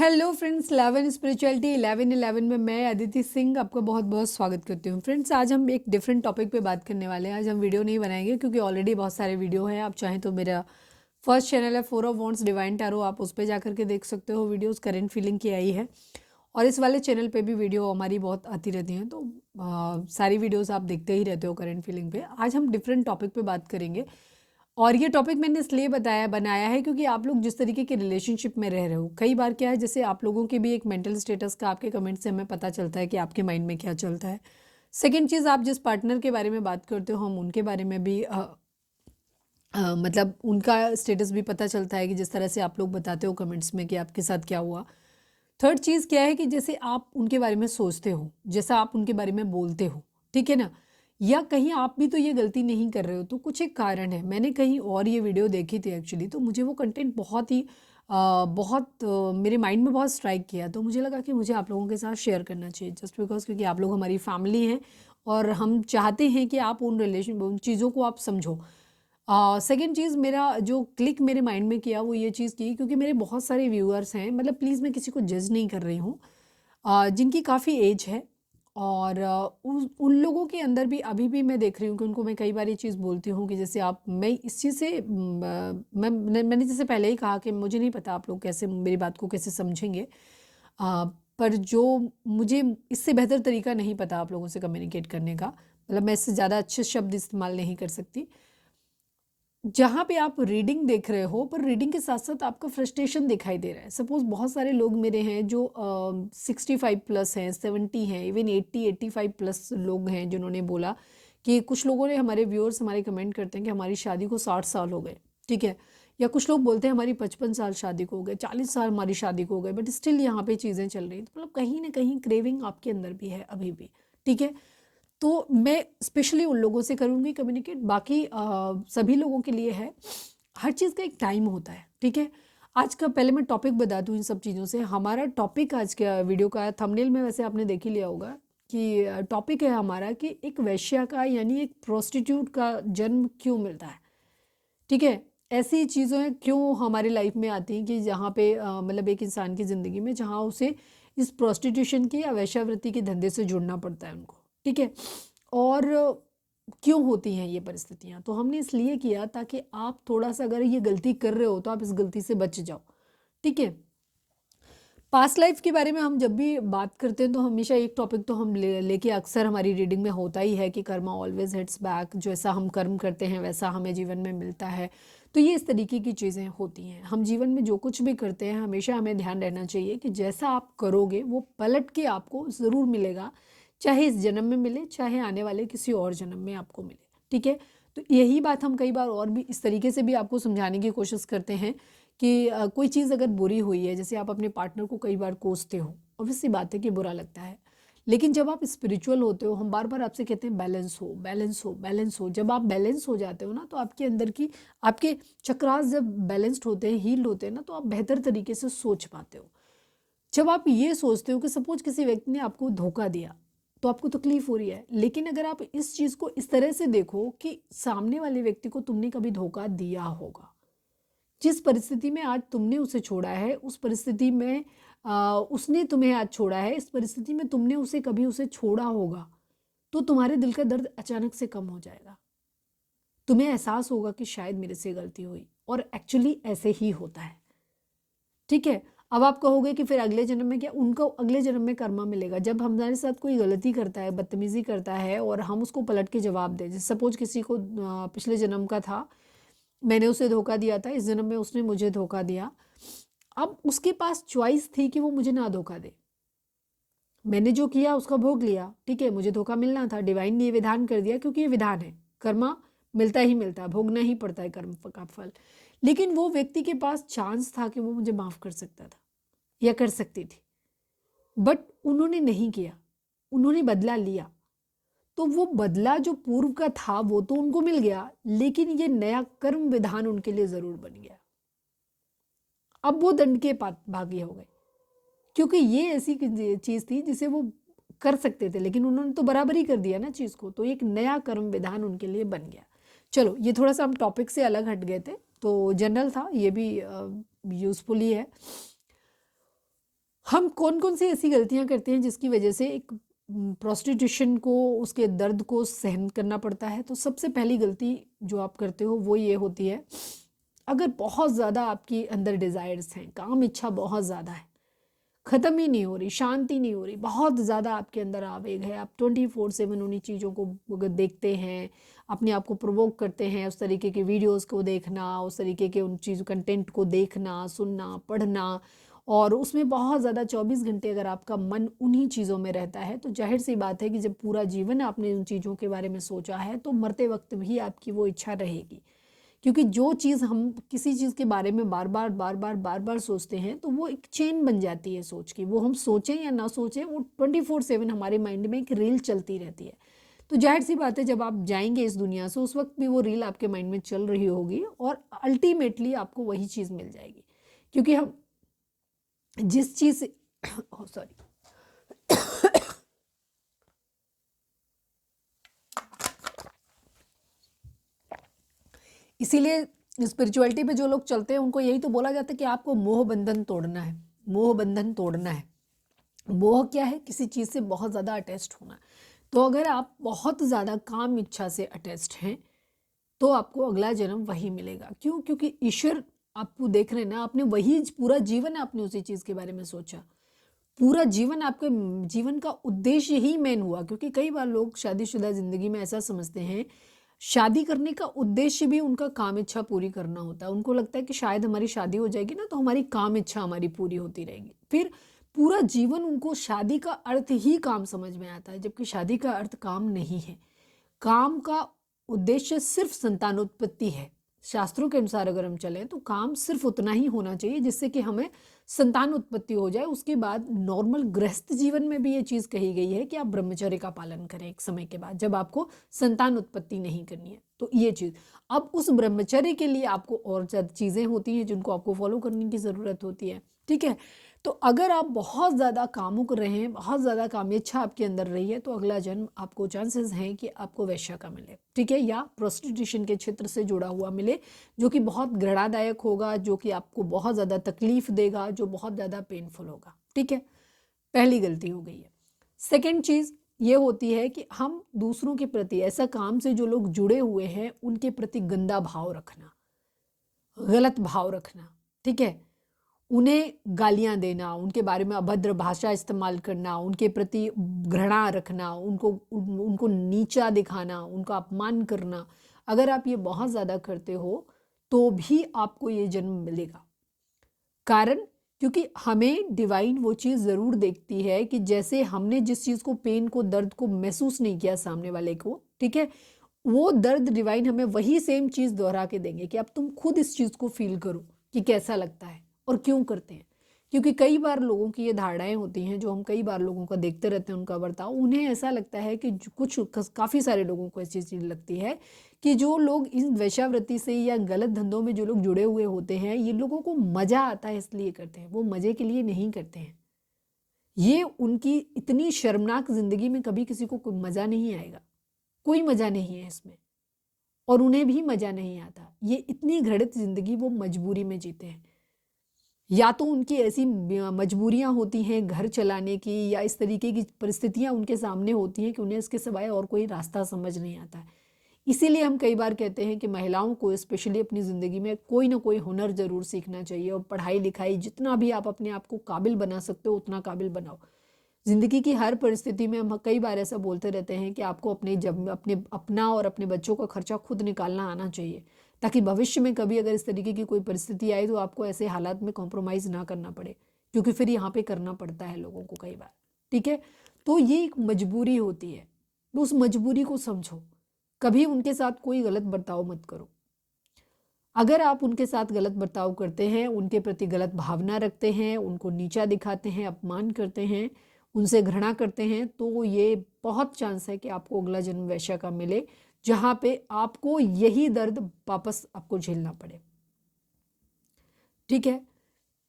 Hello friends, 11 spirituality 11 में मैं अदिति सिंह आपका बहुत बहुत स्वागत करती हूँ। फ्रेंड्स, आज हम एक डिफरेंट टॉपिक पे बात करने वाले हैं। आज हम वीडियो नहीं बनाएंगे क्योंकि ऑलरेडी बहुत सारे वीडियो हैं। आप चाहें तो मेरा फर्स्ट चैनल है 4 ऑफ वॉन्ट्स डिवाइन टैरो, आप उस पर जाकर के देख सकते हो। वीडियोस करेंट फीलिंग की आई है और इस वाले चैनल पे भी वीडियो हमारी बहुत आती रहती हैं, तो सारी वीडियोस आप देखते ही रहते हो करेंट फीलिंग पे। आज हम डिफरेंट टॉपिक पे बात करेंगे और ये टॉपिक मैंने इसलिए बनाया है क्योंकि आप लोग जिस तरीके के रिलेशनशिप में रह रहे हो, कई बार क्या है, जैसे आप लोगों के भी एक मेंटल स्टेटस का आपके कमेंट से हमें पता चलता है कि आपके माइंड में क्या चलता है। सेकंड चीज़, आप जिस पार्टनर के बारे में बात करते हो हम उनके बारे में भी मतलब उनका स्टेटस भी पता चलता है कि जिस तरह से आप लोग बताते हो कमेंट्स में कि आपके साथ क्या हुआ। थर्ड चीज़ क्या है कि जैसे आप उनके बारे में सोचते हो, जैसा आप उनके बारे में बोलते हो, ठीक है ना, या कहीं आप भी तो ये गलती नहीं कर रहे हो, तो कुछ एक कारण है। मैंने कहीं और ये वीडियो देखी थी एक्चुअली, तो मुझे वो कंटेंट बहुत ही मेरे माइंड में बहुत स्ट्राइक किया, तो मुझे लगा कि मुझे आप लोगों के साथ शेयर करना चाहिए, जस्ट बिकॉज क्योंकि आप लोग हमारी फैमिली हैं और हम चाहते हैं कि आप उन चीज़ों को आप समझो। सेकंड चीज़, मेरा जो क्लिक मेरे माइंड में किया वो ये चीज़ की, क्योंकि मेरे बहुत सारे व्यूअर्स हैं, मतलब प्लीज़ मैं किसी को जज नहीं कर रही हूँ, जिनकी काफ़ी एज है और उन लोगों के अंदर भी अभी भी मैं देख रही हूँ कि उनको मैं कई बार ये चीज़ बोलती हूँ कि जैसे आप, मैं इस चीज़ से मैंने जैसे पहले ही कहा कि मुझे नहीं पता आप लोग कैसे मेरी बात को कैसे समझेंगे, पर जो मुझे इससे बेहतर तरीका नहीं पता आप लोगों से कम्युनिकेट करने का, मतलब मैं इससे ज़्यादा अच्छे शब्द इस्तेमाल नहीं कर सकती। जहाँ पे आप रीडिंग देख रहे हो, पर रीडिंग के साथ साथ आपका फ्रस्ट्रेशन दिखाई दे रहा है। सपोज बहुत सारे लोग मेरे हैं जो 65 प्लस हैं, 70 हैं, इवन 85 प्लस लोग हैं जिन्होंने बोला कि कुछ लोगों ने, हमारे व्यूअर्स हमारे कमेंट करते हैं कि हमारी शादी को 60 साल हो गए, ठीक है, या कुछ लोग बोलते हैं हमारी 55 साल शादी को हो गए, 40 साल हमारी शादी को हो गए, बट स्टिल यहाँ पे चीज़ें चल रही हैं। तो मतलब कहीं ना कहीं क्रेविंग आपके अंदर भी है अभी भी, ठीक है। तो मैं स्पेशली उन लोगों से करूँगी कम्युनिकेट, बाकी सभी लोगों के लिए है। हर चीज़ का एक टाइम होता है, ठीक है। आज का पहले मैं टॉपिक बता दूँ इन सब चीज़ों से। हमारा टॉपिक आज का वीडियो का थंबनेल में वैसे आपने देख ही लिया होगा कि टॉपिक है हमारा कि एक वेश्या का यानी एक प्रोस्टिट्यूट का जन्म क्यों मिलता है, ठीक है। ऐसी चीज़ें क्यों हमारी लाइफ में आती हैं कि जहाँ पे मतलब एक इंसान की ज़िंदगी में जहाँ उसे इस प्रोस्टिट्यूशन की या वेश्यावृत्ति के धंधे से जुड़ना पड़ता है उनको, ठीक है। और क्यों होती हैं ये परिस्थितियाँ, तो हमने इसलिए किया ताकि आप थोड़ा सा, अगर ये गलती कर रहे हो तो आप इस गलती से बच जाओ, ठीक है। पास्ट लाइफ के बारे में हम जब भी बात करते हैं तो हमेशा एक टॉपिक तो हम लेके अक्सर हमारी रीडिंग में होता ही है कि कर्मा ऑलवेज हिट्स बैक, जैसा हम कर्म करते हैं वैसा हमें जीवन में मिलता है। तो ये इस तरीके की चीज़ें होती हैं। हम जीवन में जो कुछ भी करते हैं हमेशा हमें ध्यान रहना चाहिए कि जैसा आप करोगे वो पलट के आपको ज़रूर मिलेगा, चाहे इस जन्म में मिले चाहे आने वाले किसी और जन्म में आपको मिले, ठीक है। तो यही बात हम कई बार और भी इस तरीके से भी आपको समझाने की कोशिश करते हैं कि कोई चीज़ अगर बुरी हुई है, जैसे आप अपने पार्टनर को कई बार कोसते हो, ऑब्वियस सी बात है कि बुरा लगता है, लेकिन जब आप स्पिरिचुअल होते हो, हम बार बार आपसे कहते हैं बैलेंस हो, बैलेंस हो, बैलेंस हो। जब आप बैलेंस हो जाते हो ना, तो आपके अंदर की, आपके चक्रास जब बैलेंस्ड होते हैं, हील्ड होते हैं ना, तो आप बेहतर तरीके से सोच पाते हो। जब आप ये सोचते हो कि सपोज किसी व्यक्ति ने आपको धोखा दिया तो आपको तकलीफ हो रही है, लेकिन अगर आप इस चीज़ को इस तरह से देखो कि सामने वाले व्यक्ति को तुमने कभी धोखा दिया होगा, जिस परिस्थिति में आज तुमने उसे छोड़ा है उस परिस्थिति में उसने तुम्हें आज छोड़ा है, इस परिस्थिति में तुमने उसे कभी उसे छोड़ा होगा, तो तुम्हारे दिल का दर्द अचानक से कम हो जाएगा। तुम्हें एहसास होगा कि शायद मेरे से गलती हुई, और एक्चुअली ऐसे ही होता है, ठीक है। अब आप कहोगे कि फिर अगले जन्म में क्या, उनको अगले जन्म में कर्मा मिलेगा। जब हमारे साथ कोई गलती करता है, बदतमीजी करता है और हम उसको पलट के जवाब दें, जैसे सपोज किसी को पिछले जन्म का था, मैंने उसे धोखा दिया था, इस जन्म में उसने मुझे धोखा दिया। अब उसके पास चॉइस थी कि वो मुझे ना धोखा दे। मैंने जो किया उसका भोग लिया, ठीक है, मुझे धोखा मिलना था, डिवाइन ने ये विधान कर दिया क्योंकि ये विधान है, कर्मा मिलता ही मिलता है, भोगना ही पड़ता है कर्म का फल। लेकिन वो व्यक्ति के पास चांस था कि वो मुझे माफ़ कर सकता था या कर सकती थी, बट उन्होंने नहीं किया, उन्होंने बदला लिया। तो वो बदला जो पूर्व का था वो तो उनको मिल गया, लेकिन ये नया कर्म विधान उनके लिए ज़रूर बन गया। अब वो दंड के भागी हो गए, क्योंकि ये ऐसी चीज़ थी जिसे वो कर सकते थे, लेकिन उन्होंने तो बराबर ही कर दिया ना चीज़ को, तो एक नया कर्म विधान उनके लिए बन गया। चलो, ये थोड़ा सा हम टॉपिक से अलग हट गए थे, तो जनरल था, ये भी यूज़फुल ही है। हम कौन कौन सी ऐसी गलतियां करते हैं जिसकी वजह से एक प्रोस्टिट्यूशन को, उसके दर्द को सहन करना पड़ता है? तो सबसे पहली गलती जो आप करते हो वो ये होती है, अगर बहुत ज़्यादा आपके अंदर डिज़ायर्स हैं, काम इच्छा बहुत ज़्यादा है, ख़त्म ही नहीं हो रही, शांति नहीं हो रही, बहुत ज़्यादा आपके अंदर आवेग है, आप 24/7 उन्हीं चीज़ों को अगर देखते हैं, अपने आप को प्रोवोक करते हैं, उस तरीके के वीडियोस को देखना, उस तरीके के उन चीज़ कंटेंट को देखना, सुनना, पढ़ना, और उसमें बहुत ज़्यादा 24 घंटे अगर आपका मन उन्हीं चीज़ों में रहता है, तो जाहिर सी बात है कि जब पूरा जीवन आपने उन चीज़ों के बारे में सोचा है, तो मरते वक्त भी आपकी वो इच्छा रहेगी। क्योंकि जो चीज़ हम किसी चीज़ के बारे में बार बार बार बार बार बार सोचते हैं, तो वो एक चेन बन जाती है सोच की। वो हम सोचें या ना सोचें, वो 24/7 हमारे माइंड में एक रील चलती रहती है। तो जाहिर सी बात है, जब आप जाएंगे इस दुनिया से, उस वक्त भी वो रील आपके माइंड में चल रही होगी, और अल्टीमेटली आपको वही चीज़ मिल जाएगी। क्योंकि हम जिस चीज़ से सॉरी इसीलिए स्पिरिचुअलिटी पे जो लोग चलते हैं, उनको यही तो बोला जाता है कि आपको मोह बंधन तोड़ना है, मोह बंधन तोड़ना है। मोह क्या है? किसी चीज़ से बहुत ज़्यादा अटैच्ड होना। तो अगर आप बहुत ज़्यादा काम इच्छा से अटैच्ड हैं, तो आपको अगला जन्म वही मिलेगा। क्यों? क्योंकि ईश्वर आपको देख रहे हैं ना, आपने वही पूरा जीवन आपने उसी चीज़ के बारे में सोचा, पूरा जीवन आपके जीवन का उद्देश्य ही मेन हुआ। क्योंकि कई बार लोग शादीशुदा ज़िंदगी में ऐसा समझते हैं, शादी करने का उद्देश्य भी उनका काम इच्छा पूरी करना होता है। उनको लगता है कि शायद हमारी शादी हो जाएगी ना, तो हमारी काम इच्छा हमारी पूरी होती रहेगी। फिर पूरा जीवन उनको शादी का अर्थ ही काम समझ में आता है, जबकि शादी का अर्थ काम नहीं है। काम का उद्देश्य सिर्फ संतानोत्पत्ति है। शास्त्रों के अनुसार अगर हम चलें, तो काम सिर्फ उतना ही होना चाहिए जिससे कि हमें संतान उत्पत्ति हो जाए। उसके बाद नॉर्मल गृहस्थ जीवन में भी ये चीज़ कही गई है कि आप ब्रह्मचर्य का पालन करें एक समय के बाद, जब आपको संतान उत्पत्ति नहीं करनी है। तो ये चीज़, अब उस ब्रह्मचर्य के लिए आपको और ज़्यादा चीज़ें होती हैं जिनको आपको फॉलो करने की ज़रूरत होती है। ठीक है? तो अगर आप बहुत ज़्यादा कामुक रहें, बहुत ज़्यादा कामेच्छा आपके अंदर रही है, तो अगला जन्म आपको चांसेस हैं कि आपको वैश्या का मिले। ठीक है? या प्रोस्टिट्यूशन के क्षेत्र से जुड़ा हुआ मिले, जो कि बहुत घृणादायक होगा, जो कि आपको बहुत ज़्यादा तकलीफ देगा, जो बहुत ज़्यादा पेनफुल होगा। ठीक है? पहली गलती हो गई है। सेकेंड चीज़ ये होती है कि हम दूसरों के प्रति, ऐसा काम से जो लोग जुड़े हुए हैं, उनके प्रति गंदा भाव रखना, गलत भाव रखना। ठीक है? उन्हें गालियां देना, उनके बारे में अभद्र भाषा इस्तेमाल करना, उनके प्रति घृणा रखना, उनको नीचा दिखाना, उनका अपमान करना, अगर आप ये बहुत ज़्यादा करते हो, तो भी आपको ये जन्म मिलेगा। कारण, क्योंकि हमें डिवाइन वो चीज़ ज़रूर देखती है कि जैसे हमने जिस चीज़ को, पेन को, दर्द को महसूस नहीं किया सामने वाले को, ठीक है, वो दर्द डिवाइन हमें वही सेम चीज़ दोहरा के देंगे कि अब तुम खुद इस चीज़ को फील करो कि कैसा लगता है और क्यों करते हैं। क्योंकि कई बार लोगों की ये धारणाएं होती हैं, जो हम कई बार लोगों का देखते रहते हैं, उनका बर्ताव, उन्हें ऐसा लगता है कि कुछ काफ़ी सारे लोगों को ऐसी चीज़ लगती है कि जो लोग इन वेश्यावृत्ति से या गलत धंधों में जो लोग जुड़े हुए होते हैं, ये लोगों को मज़ा आता है इसलिए करते हैं, वो मज़े के लिए नहीं करते हैं। ये उनकी इतनी शर्मनाक ज़िंदगी में कभी किसी को कोई मज़ा नहीं आएगा, कोई मज़ा नहीं है इसमें, और उन्हें भी मज़ा नहीं आता। ये इतनी घृणित ज़िंदगी वो मजबूरी में जीते हैं। या तो उनकी ऐसी मजबूरियां होती हैं घर चलाने की, या इस तरीके की परिस्थितियां उनके सामने होती हैं कि उन्हें इसके सिवाय और कोई रास्ता समझ नहीं आता है। इसीलिए हम कई बार कहते हैं कि महिलाओं को स्पेशली अपनी ज़िंदगी में कोई ना कोई हुनर ज़रूर सीखना चाहिए, और पढ़ाई लिखाई जितना भी आप अपने आप को काबिल बना सकते हो उतना काबिल बनाओ। ज़िंदगी की हर परिस्थिति में हम कई बार ऐसा बोलते रहते हैं कि आपको अपना और अपने बच्चों का खर्चा खुद निकालना आना चाहिए, ताकि भविष्य में कभी अगर इस तरीके की कोई परिस्थिति आए, तो आपको ऐसे हालात में कॉम्प्रोमाइज़ ना करना पड़े, क्योंकि फिर यहाँ पे करना पड़ता है लोगों को कई बार। ठीक है? तो ये एक मजबूरी होती है, तो उस मजबूरी को समझो। कभी उनके साथ कोई गलत बर्ताव मत करो। अगर आप उनके साथ गलत बर्ताव करते हैं, उनके प्रति गलत भावना रखते हैं, उनको नीचा दिखाते हैं, अपमान करते हैं, उनसे घृणा करते हैं, तो ये बहुत चांस है कि आपको अगला जन्म वैश्या का मिले, जहाँ पे आपको यही दर्द वापस आपको झेलना पड़े। ठीक है?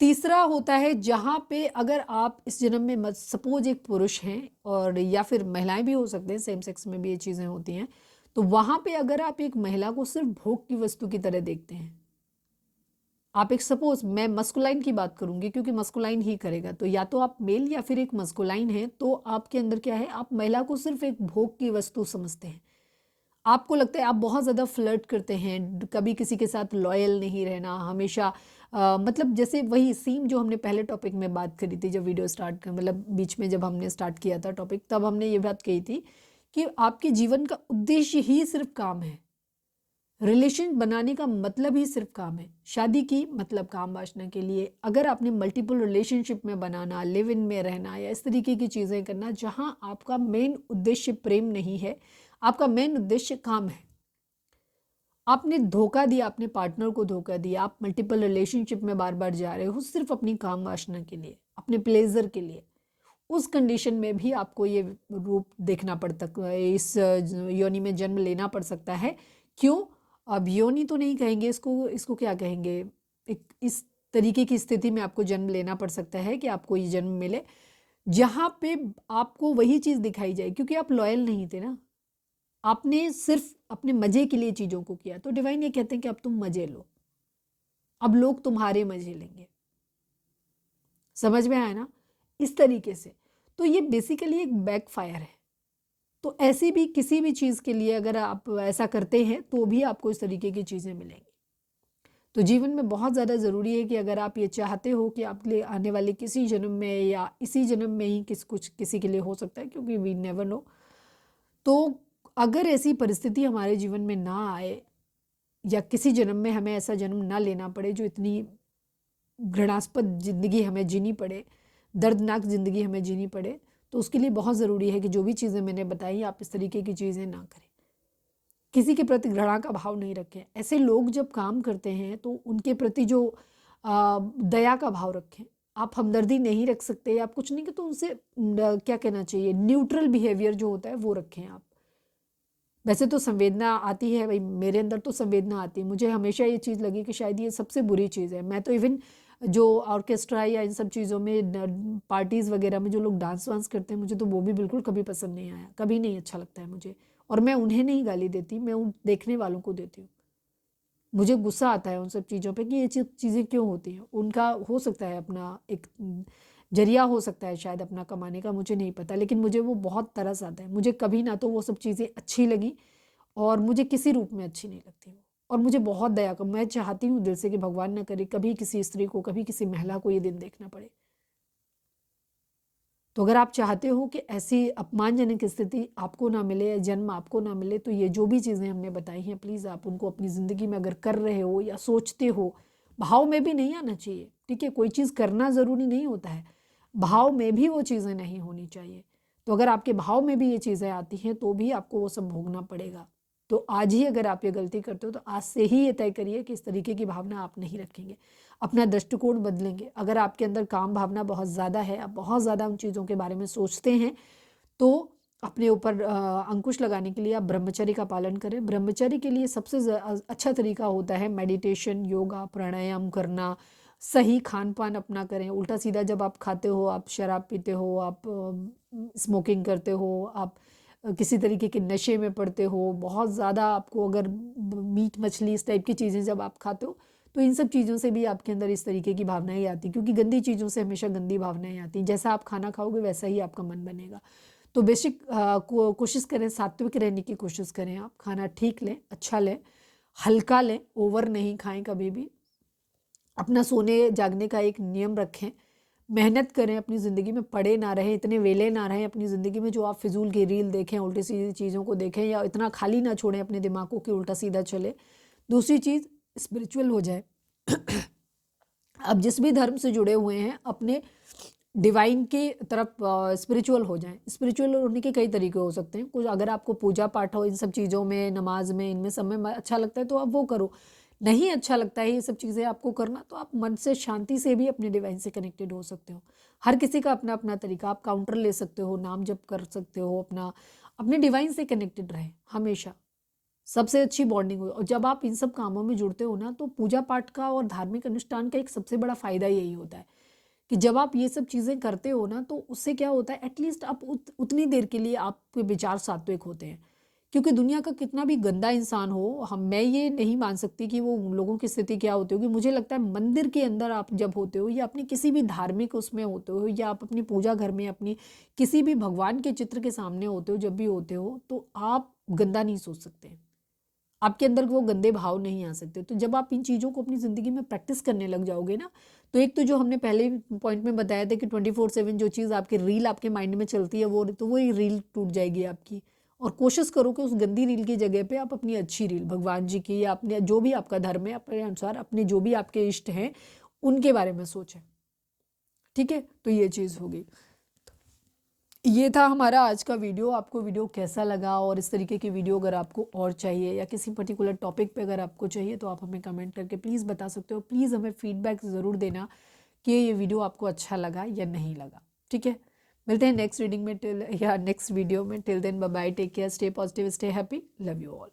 तीसरा होता है, जहाँ पे अगर आप इस जन्म में सपोज एक पुरुष हैं, और या फिर महिलाएं भी हो सकते हैं, सेम सेक्स में भी ये चीज़ें होती हैं, तो वहाँ पे अगर आप एक महिला को सिर्फ भोग की वस्तु की तरह देखते हैं, आप एक सपोज मैं मस्कुलाइन की बात करूंगी क्योंकि मस्कुलाइन ही करेगा, तो या तो आप मेल या फिर एक मस्कुलाइन है, तो आपके अंदर क्या है, आप महिला को सिर्फ एक भोग की वस्तु समझते हैं। आपको लगता है आप बहुत ज़्यादा फ्लर्ट करते हैं, कभी किसी के साथ लॉयल नहीं रहना, हमेशा मतलब जैसे वही सेम जो हमने पहले टॉपिक में बात करी थी, जब वीडियो स्टार्ट कर मतलब बीच में जब हमने स्टार्ट किया था टॉपिक, तब हमने ये बात कही थी कि आपके जीवन का उद्देश्य ही सिर्फ काम है। रिलेशन बनाने का मतलब ही सिर्फ काम है। शादी की मतलब काम वासना के लिए। अगर आपने मल्टीपल रिलेशनशिप में बनाना, लिव इन में रहना या इस तरीके की चीज़ें करना जहां आपका मेन उद्देश्य प्रेम नहीं है, आपका मेन उद्देश्य काम है, आपने धोखा दिया, अपने पार्टनर को धोखा दिया, आप मल्टीपल रिलेशनशिप में बार बार जा रहे हो सिर्फ अपनी काम वासना के लिए, अपने प्लेजर के लिए, उस कंडीशन में भी आपको ये रूप देखना पड़ता, इस योनि में जन्म लेना पड़ सकता है। क्यों? अब योनि तो नहीं कहेंगे इसको, इसको क्या कहेंगे, एक इस तरीके की स्थिति में आपको जन्म लेना पड़ सकता है कि आपको ये जन्म मिले जहाँ पे आपको वही चीज़ दिखाई जाए, क्योंकि आप लॉयल नहीं थे ना, आपने सिर्फ अपने मजे के लिए चीज़ों को किया। तो डिवाइन ये कहते हैं कि अब तुम मजे लो, अब लोग तुम्हारे मजे लेंगे। समझ में आया ना, इस तरीके से। तो ये बेसिकली एक बैकफायर है। तो ऐसी भी किसी भी चीज़ के लिए अगर आप ऐसा करते हैं तो भी आपको इस तरीके की चीज़ें मिलेंगी। तो जीवन में बहुत ज़्यादा ज़रूरी है कि अगर आप ये चाहते हो कि आपके लिए आने वाले किसी जन्म में या इसी जन्म में ही किसी के लिए हो सकता है, क्योंकि वी नेवर नो, तो अगर ऐसी परिस्थिति हमारे जीवन में ना आए या किसी जन्म में हमें ऐसा जन्म ना लेना पड़े जो इतनी घृणास्पद ज़िंदगी हमें जीनी पड़े, दर्दनाक ज़िंदगी हमें जीनी पड़े, तो उसके लिए बहुत ज़रूरी है कि जो भी चीज़ें मैंने बताई आप इस तरीके की चीज़ें ना करें। किसी के प्रति घृणा का भाव नहीं रखें। ऐसे लोग जब काम करते हैं तो उनके प्रति जो दया का भाव रखें। आप हमदर्दी नहीं रख सकते, आप कुछ नहीं, तो उनसे क्या कहना चाहिए, न्यूट्रल बिहेवियर जो होता है वो रखें आप। वैसे तो संवेदना आती है भाई, मेरे अंदर तो संवेदना आती है। मुझे हमेशा ये चीज़ लगी कि शायद ये सबसे बुरी चीज़ है। मैं तो इवन जो ऑर्केस्ट्रा या इन सब चीज़ों में पार्टीज़ वगैरह में जो लोग डांस वांस करते हैं, मुझे तो वो भी बिल्कुल कभी पसंद नहीं आया, कभी नहीं अच्छा लगता है मुझे। और मैं उन्हें नहीं गाली देती, मैं उन देखने वालों को देती हूँ। मुझे गुस्सा आता है उन सब चीज़ों पे कि ये चीज़ें क्यों होती हैं। उनका हो सकता है अपना एक जरिया हो सकता है शायद अपना कमाने का, मुझे नहीं पता, लेकिन मुझे वो बहुत तरस आता है। मुझे कभी ना तो वो सब चीज़ें अच्छी लगी और मुझे किसी रूप में अच्छी नहीं लगती वो। और मुझे बहुत दया कर, मैं चाहती हूँ दिल से कि भगवान ना करे कभी किसी स्त्री को, कभी किसी महिला को ये दिन देखना पड़े। तो अगर आप चाहते हो कि ऐसी अपमानजनक स्थिति आपको ना मिले या जन्म आपको ना मिले, तो ये जो भी चीज़ें हमने बताई हैं प्लीज़ आप उनको अपनी ज़िंदगी में अगर कर रहे हो या सोचते हो, भाव में भी नहीं आना चाहिए, ठीक है, कोई चीज़ करना ज़रूरी नहीं होता है, भाव में भी वो चीज़ें नहीं होनी चाहिए। तो अगर आपके भाव में भी ये चीज़ें आती हैं तो भी आपको वो सब भोगना पड़ेगा। तो आज ही अगर आप ये गलती करते हो तो आज से ही ये तय करिए कि इस तरीके की भावना आप नहीं रखेंगे, अपना दृष्टिकोण बदलेंगे। अगर आपके अंदर काम भावना बहुत ज़्यादा है, आप बहुत ज़्यादा उन चीज़ों के बारे में सोचते हैं, तो अपने ऊपर अंकुश लगाने के लिए आप ब्रह्मचर्य का पालन करें। ब्रह्मचर्य के लिए सबसे अच्छा तरीका होता है मेडिटेशन, योगा, प्राणायाम करना, सही खान पान अपना करें। उल्टा सीधा जब आप खाते हो, आप शराब पीते हो, आप स्मोकिंग करते हो, आप किसी तरीके के नशे में पड़ते हो, बहुत ज़्यादा आपको अगर मीट मछली इस टाइप की चीज़ें जब आप खाते हो, तो इन सब चीज़ों से भी आपके अंदर इस तरीके की भावनाएं आती, क्योंकि गंदी चीज़ों से हमेशा गंदी भावनाएं आती। जैसा आप खाना खाओगे वैसा ही आपका मन बनेगा। तो बेसिक कोशिश करें, सात्विक रहने की कोशिश करें। आप खाना ठीक लें, अच्छा लें, हल्का लें, ओवर नहीं खाएं कभी भी। अपना सोने जागने का एक नियम रखें। मेहनत करें, अपनी ज़िंदगी में पड़े ना रहें, इतने वेले ना रहें अपनी ज़िंदगी में जो आप फिजूल की रील देखें, उल्टी सीधी चीज़ों को देखें, या इतना खाली ना छोड़ें अपने दिमाग को कि उल्टा सीधा चले। दूसरी चीज़, स्पिरिचुअल हो जाए। अब जिस भी धर्म से जुड़े हुए हैं, अपने डिवाइन की तरफ स्पिरिचुअल हो जाएं। स्पिरिचुअल होने के कई तरीके हो सकते हैं। कुछ अगर आपको पूजा पाठ हो, इन सब चीज़ों में, नमाज में, इनमें सब में अच्छा लगता है तो आप वो करो। नहीं अच्छा लगता है ये सब चीज़ें आपको करना, तो आप मन से शांति से भी अपने डिवाइन से कनेक्टेड हो सकते हो। हर किसी का अपना अपना तरीका। आप काउंटर ले सकते हो, नाम जप कर सकते हो, अपने डिवाइन से कनेक्टेड रहे हमेशा। सबसे अच्छी बॉन्डिंग हो। और जब आप इन सब कामों में जुड़ते हो ना, तो पूजा पाठ का और धार्मिक अनुष्ठान का एक सबसे बड़ा फायदा यही होता है कि जब आप ये सब चीज़ें करते हो ना, तो उससे क्या होता है, एटलीस्ट आप उतनी देर के लिए आपके विचार सात्विक होते हैं क्योंकि दुनिया का कितना भी गंदा इंसान हो, मैं ये नहीं मान सकती कि वो उन लोगों की स्थिति क्या होती होगी। मुझे लगता है मंदिर के अंदर आप जब होते हो या अपनी किसी भी धार्मिक उसमें होते हो या आप अपनी पूजा घर में अपनी किसी भी भगवान के चित्र के सामने होते हो, जब भी होते हो तो आप गंदा नहीं सोच सकते, आपके अंदर वो गंदे भाव नहीं आ सकते। तो जब आप इन चीज़ों को अपनी ज़िंदगी में प्रैक्टिस करने लग जाओगे ना, तो एक तो जो हमने पहले पॉइंट में बताया था कि 24/7 जो चीज़ आपकी रील आपके माइंड में चलती है वो, तो वही रील टूट जाएगी आपकी। और कोशिश करो कि उस गंदी रील की जगह पे आप अपनी अच्छी रील भगवान जी की या अपने जो भी आपका धर्म है अपने अनुसार अपने जो भी आपके इष्ट हैं उनके बारे में सोचें। ठीक है, तो ये चीज़ होगी। ये था हमारा आज का वीडियो। आपको वीडियो कैसा लगा, और इस तरीके की वीडियो अगर आपको और चाहिए या किसी पर्टिकुलर टॉपिक पे अगर आपको चाहिए तो आप हमें कमेंट करके प्लीज़ बता सकते हो। प्लीज़ हमें फीडबैक ज़रूर देना कि ये वीडियो आपको अच्छा लगा या नहीं लगा। ठीक है, मिलते हैं नेक्स्ट रीडिंग में नेक्स्ट वीडियो में। Till then bye bye, take care, stay positive, stay happy, love you all.